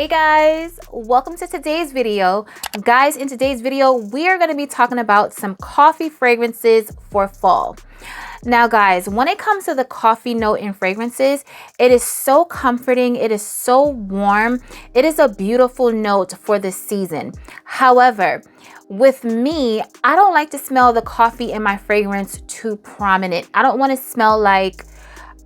Hey guys, welcome to today's video. Guys, in today's video, we are going to be talking about some coffee fragrances for fall. Now guys, when it comes to the coffee note in fragrances, it is so comforting, it is so warm, it is a beautiful note for the season. However, with me, I don't like to smell the coffee in my fragrance too prominent. I don't want to smell like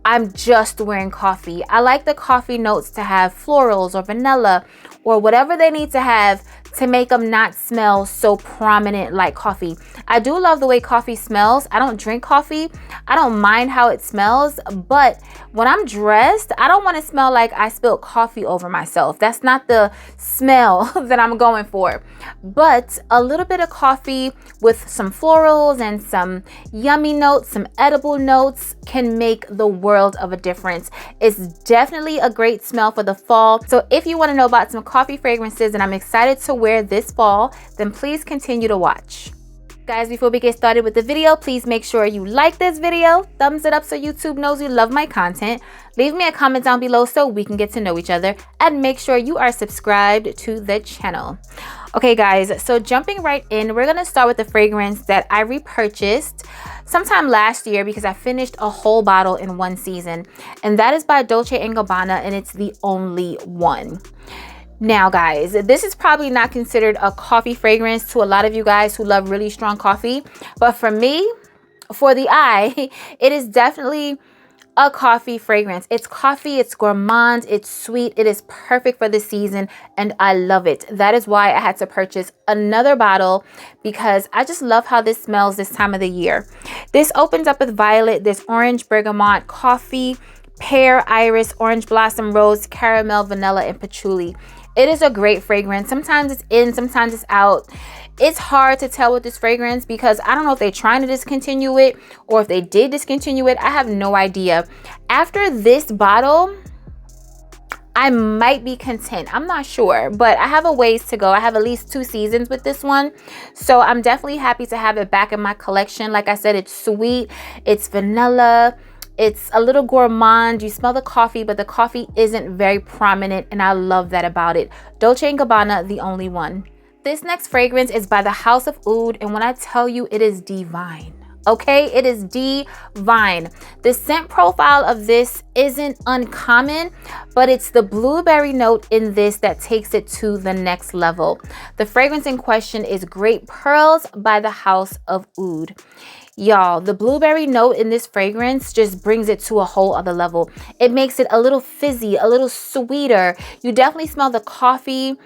I'm just wearing coffee. I like the coffee notes to have florals or vanilla or whatever they need to have to make them not smell so prominent like coffee. I do love the way coffee smells. I don't drink coffee. I don't mind how it smells, but when I'm dressed, I don't want to smell like I spilled coffee over myself. That's not the smell that I'm going for. But a little bit of coffee with some florals and some yummy notes, some edible notes can make the world of a difference. It's definitely a great smell for the fall. So if you want to know about some coffee fragrances and I'm excited to wear this fall, then please continue to watch. Guys, before we get started with the video, please make sure you like this video, thumbs it up so YouTube knows you love my content, leave me a comment down below so we can get to know each other, and make sure you are subscribed to the channel. Okay guys, so jumping right in, we're gonna start with the fragrance that I repurchased sometime last year because I finished a whole bottle in one season, and that is by Dolce Gabbana, and it's the only one. Now guys, this is probably not considered a coffee fragrance to a lot of you guys who love really strong coffee, but for me, for the eye, it is definitely a coffee fragrance. It's coffee, it's gourmand, it's sweet, it is perfect for the season, and I love it. That is why I had to purchase another bottle because I just love how this smells this time of the year. This opens up with violet, there's orange, bergamot, coffee, pear, iris, orange blossom, rose, caramel, vanilla, and patchouli. It is a great fragrance. Sometimes it's in, sometimes it's out. It's hard to tell with this fragrance because I don't know if they're trying to discontinue it or if they did discontinue it. I have no idea. After this bottle, I might be content. I'm not sure, but I have a ways to go. I have at least 2 seasons with this one. So I'm definitely happy to have it back in my collection. Like I said, it's sweet, it's vanilla, it's a little gourmand. You smell the coffee, but the coffee isn't very prominent, and I love that about it. Dolce & Gabbana, the only one. This next fragrance is by the House of Oud, and when I tell you, it is divine. Okay, it is divine. The scent profile of this isn't uncommon, but it's the blueberry note in this that takes it to the next level. The fragrance in question is Great Pearls by the House of Oud. Y'all, the blueberry note in this fragrance just brings it to a whole other level. It makes it a little fizzy, a little sweeter. You definitely smell the coffee,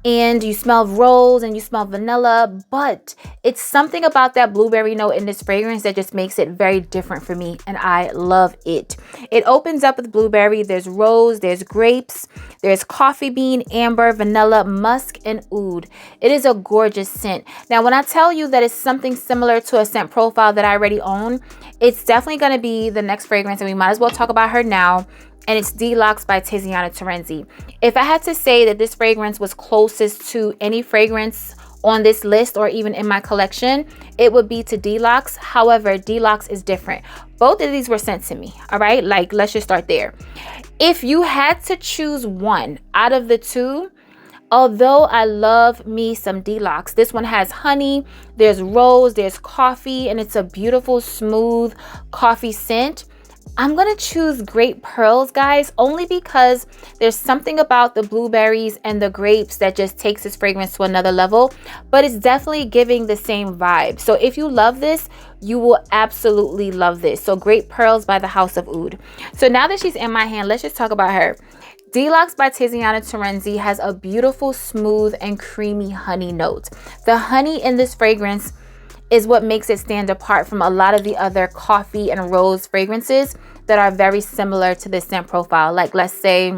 and you smell rose, and you smell vanilla, but it's something about that blueberry note in this fragrance that just makes it very different for me, and I love it. It opens up with blueberry, there's rose, there's grapes, there's coffee bean, amber, vanilla, musk, and oud. It is a gorgeous scent. Now, when I tell you that it's something similar to a scent profile that I already own, it's definitely going to be the next fragrance, and we might as well talk about her now. And it's Deluxe by Tiziana Terenzi. If I had to say that this fragrance was closest to any fragrance on this list or even in my collection, it would be to Deluxe. However, Deluxe is different. Both of these were sent to me, all right? Like, let's just start there. If you had to choose one out of the two, although I love me some Deluxe, this one has honey, there's rose, there's coffee, and it's a beautiful, smooth coffee scent. I'm gonna choose Great Pearls, guys, only because there's something about the blueberries and the grapes that just takes this fragrance to another level, but it's definitely giving the same vibe. So if you love this, you will absolutely love this. So Great Pearls by the House of Oud. So now that she's in my hand, let's just talk about her. Deluxe by Tiziana Terenzi has a beautiful, smooth, and creamy honey note. The honey in this fragrance is what makes it stand apart from a lot of the other coffee and rose fragrances that are very similar to this scent profile. Like, let's say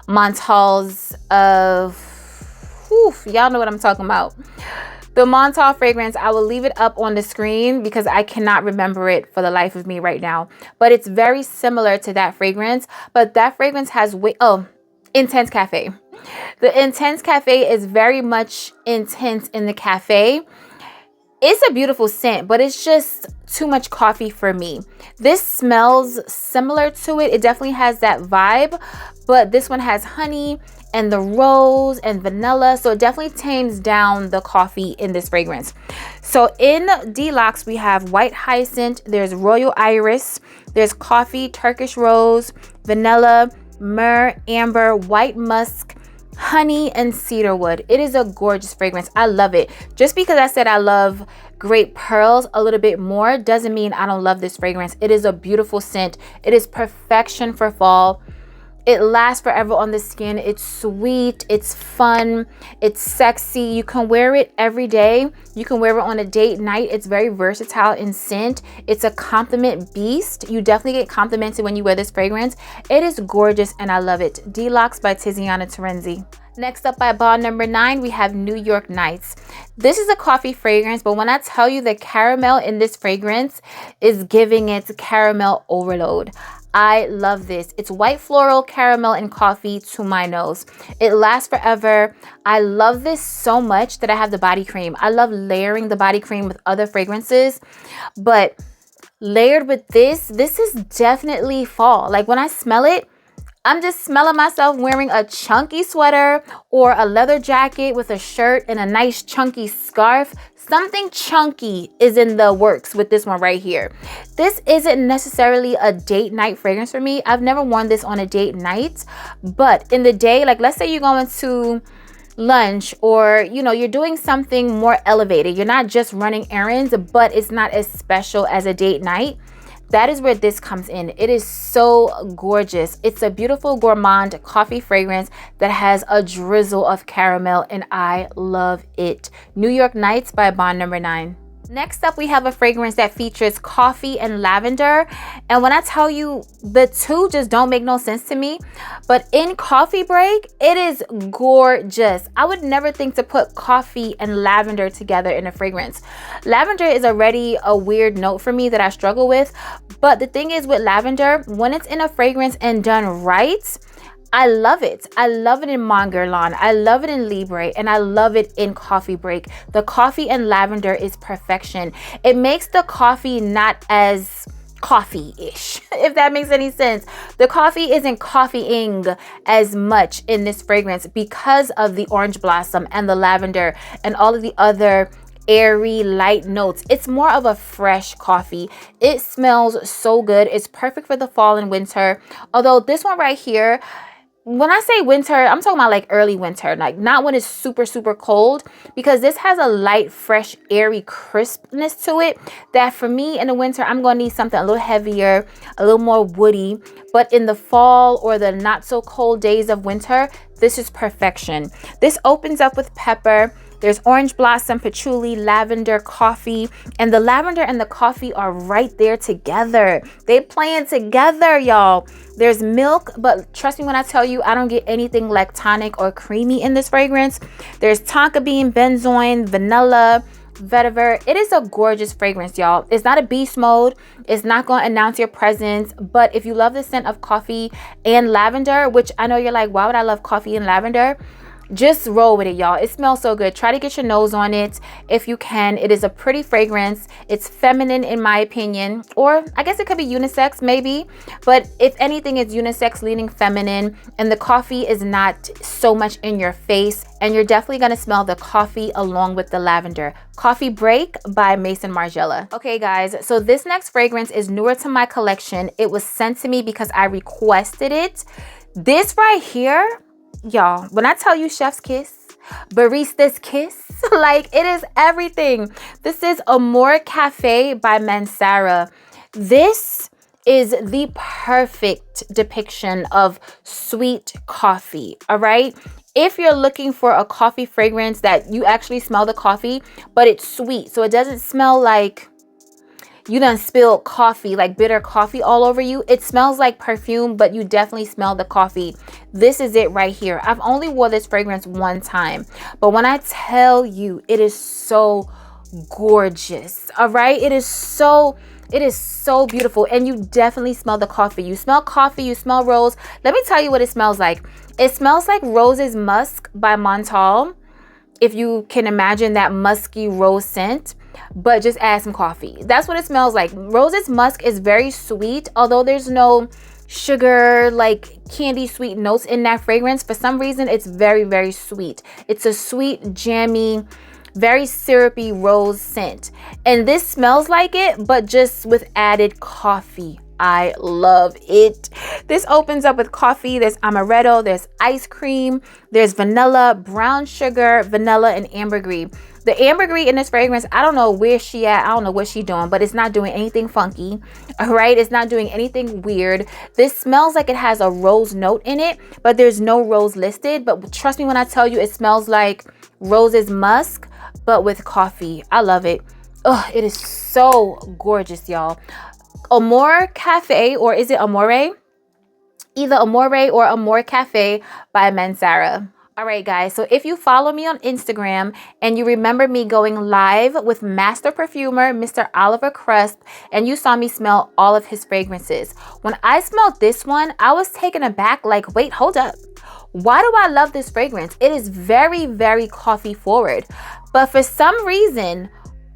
Montal's y'all know what I'm talking about. The Montal fragrance, I will leave it up on the screen because I cannot remember it for the life of me right now. But it's very similar to that fragrance. But that fragrance has Intense Cafe. The Intense Cafe is very much intense in the cafe. It's a beautiful scent, but it's just too much coffee for me. This smells similar to it. It definitely has that vibe, but this one has honey and the rose and vanilla. So it definitely tames down the coffee in this fragrance. So in Deluxe, we have white hyacinth, there's royal iris, there's coffee, Turkish rose, vanilla, myrrh, amber, white musk, honey, and cedarwood. It is a gorgeous fragrance. I love it. Just because I said I love grape pearls a little bit more doesn't mean I don't love this fragrance. It is a beautiful scent. It is perfection for fall. It lasts forever on the skin. It's sweet, it's fun, it's sexy. You can wear it every day. You can wear it on a date night. It's very versatile in scent. It's a compliment beast. You definitely get complimented when you wear this fragrance. It is gorgeous and I love it. Deluxe by Tiziana Terenzi. Next up by bond number 9, we have New York Nights. This is a coffee fragrance, but when I tell you the caramel in this fragrance is giving it caramel overload. I love this. It's white floral, caramel, and coffee to my nose. It lasts forever. I love this so much that I have the body cream. I love layering the body cream with other fragrances, but layered with this is definitely fall. Like when I smell it, I'm just smelling myself wearing a chunky sweater or a leather jacket with a shirt and a nice chunky scarf. Something chunky is in the works with this one right here. This isn't necessarily a date night fragrance for me. I've never worn this on a date night, but in the day, like let's say you're going to lunch or you're doing something more elevated. You're not just running errands, but it's not as special as a date night. That is where this comes in. It is so gorgeous. It's a beautiful gourmand coffee fragrance that has a drizzle of caramel and I love it. New York Nights by bond number 9. Next up, we have a fragrance that features coffee and lavender. And when I tell you the two just don't make no sense to me, but in Coffee Break, it is gorgeous. I would never think to put coffee and lavender together in a fragrance. Lavender is already a weird note for me that I struggle with. But the thing is with lavender, when it's in a fragrance and done right, I love it. I love it in Mon Guerlain. I love it in Libre, and I love it in Coffee Break. The coffee and lavender is perfection. It makes the coffee not as coffee-ish, if that makes any sense. The coffee isn't coffeeing as much in this fragrance because of the orange blossom and the lavender and all of the other airy light notes. It's more of a fresh coffee. It smells so good. It's perfect for the fall and winter. Although this one right here, when I say winter, I'm talking about like early winter, like not when it's super, super cold, because this has a light, fresh, airy crispness to it that for me in the winter, I'm going to need something a little heavier, a little more woody. But in the fall or the not so cold days of winter, this is perfection. This opens up with pepper. There's orange blossom, patchouli, lavender, coffee, and the lavender and the coffee are right there together. They playing together, y'all. There's milk, but trust me when I tell you, I don't get anything lactonic or creamy in this fragrance. There's tonka bean, benzoin, vanilla, vetiver. It is a gorgeous fragrance, y'all. It's not a beast mode. It's not going to announce your presence, but if you love the scent of coffee and lavender, which I know you're like, why would I love coffee and lavender? Just roll with it, y'all. It smells so good. Try to get your nose on it if you can. It is a pretty fragrance. It's feminine in my opinion, or I guess it could be unisex maybe, but if anything, it's unisex leaning feminine, and the coffee is not so much in your face, and you're definitely going to smell the coffee along with the lavender. Coffee Break by Maison Margiela. Okay guys, so this next fragrance is newer to my collection. It was sent to me because I requested it. This right here, y'all, when I tell you chef's kiss, barista's kiss, like it is everything. This is Amour Cafe by Mansara. This is the perfect depiction of sweet coffee, all right? If you're looking for a coffee fragrance that you actually smell the coffee, but it's sweet, so it doesn't smell like you done spilled coffee, like bitter coffee all over you. It smells like perfume, but you definitely smell the coffee. This is it right here. I've only wore this fragrance one time, but when I tell you, it is so gorgeous, all right? It is so beautiful, and you definitely smell the coffee. You smell coffee, you smell rose. Let me tell you what it smells like. It smells like Rose's Musk by Montal, if you can imagine that musky rose scent, but just add some coffee. That's what it smells like. Rose's Musk is very sweet, although there's no sugar, like candy sweet notes in that fragrance. For some reason, it's very, very sweet. It's a sweet, jammy, very syrupy rose scent. And this smells like it, but just with added coffee. I love it. This opens up with coffee. There's amaretto, there's ice cream, there's vanilla, brown sugar, vanilla, and ambergris. The ambergris in this fragrance, I don't know where she at. I don't know what she doing, but it's not doing anything funky. All right, it's not doing anything weird. This smells like it has a rose note in it, but there's no rose listed. But trust me when I tell you, it smells like roses musk, but with coffee. I love it. Oh, it is so gorgeous, y'all. Amour Cafe, or is it Amore? Either Amore or Amour Cafe by Mansara. All right, guys, so if you follow me on Instagram and you remember me going live with master perfumer, Mr. Oliver Crust, and you saw me smell all of his fragrances. When I smelled this one, I was taken aback, like, wait, hold up. Why do I love this fragrance? It is very, very coffee forward. But for some reason,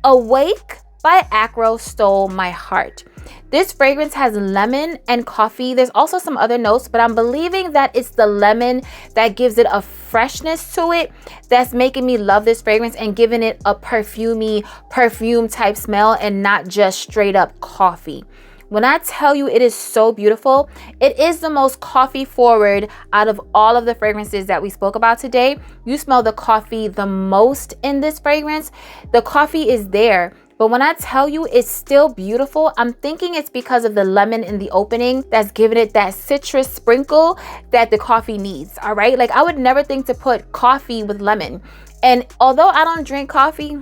Awake by Acro stole my heart. This fragrance has lemon and coffee. There's also some other notes, but I'm believing that it's the lemon that gives it a freshness to it that's making me love this fragrance and giving it a perfume type smell and not just straight up coffee. When I tell you it is so beautiful, it is the most coffee forward out of all of the fragrances that we spoke about today. You smell the coffee the most in this fragrance. The coffee is there. But when I tell you it's still beautiful, I'm thinking it's because of the lemon in the opening that's giving it that citrus sprinkle that the coffee needs, all right? Like, I would never think to put coffee with lemon. And although I don't drink coffee,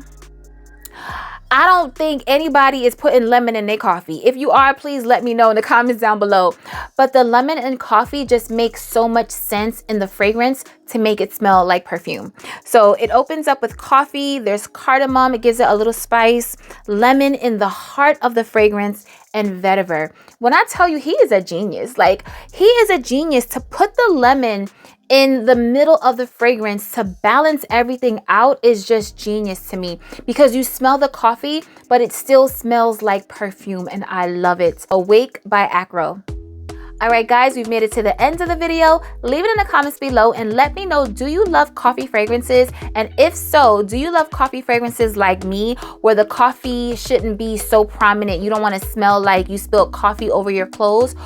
I don't think anybody is putting lemon in their coffee. If you are, please let me know in the comments down below. But the lemon and coffee just makes so much sense in the fragrance to make it smell like perfume. So it opens up with coffee. There's cardamom. It gives it a little spice. Lemon in the heart of the fragrance, and vetiver. When I tell you, he is a genius. Like, he is a genius to put the lemon in the middle of the fragrance to balance everything out is just genius to me, because you smell the coffee, but it still smells like perfume, and I love it. Awake by Acro. All right, guys, we've made it to the end of the video. Leave it in the comments below and let me know, do you love coffee fragrances? And if so, do you love coffee fragrances like me, where the coffee shouldn't be so prominent? You don't want to smell like you spilled coffee over your clothes?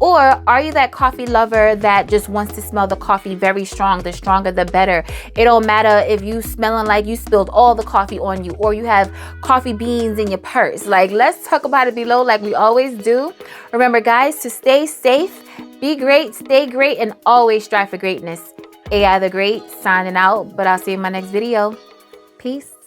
Or are you that coffee lover that just wants to smell the coffee very strong? The stronger, the better. It don't matter if you smelling like you spilled all the coffee on you, or you have coffee beans in your purse. Like, let's talk about it below like we always do. Remember, guys, to stay safe, be great, stay great, and always strive for greatness. AI the Great signing out, but I'll see you in my next video. Peace.